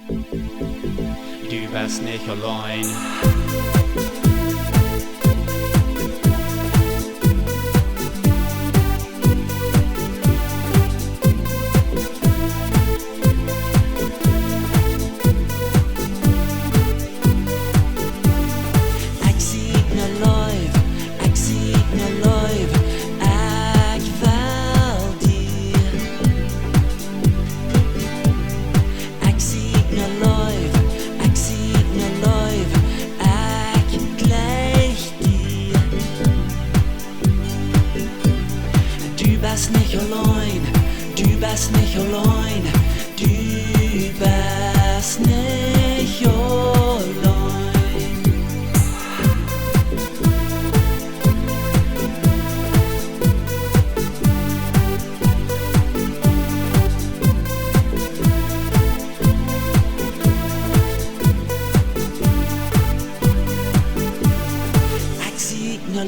Du bist nicht allein. Du bist nicht allein, du bist nicht allein, du bist nicht allein. Ich sehe ne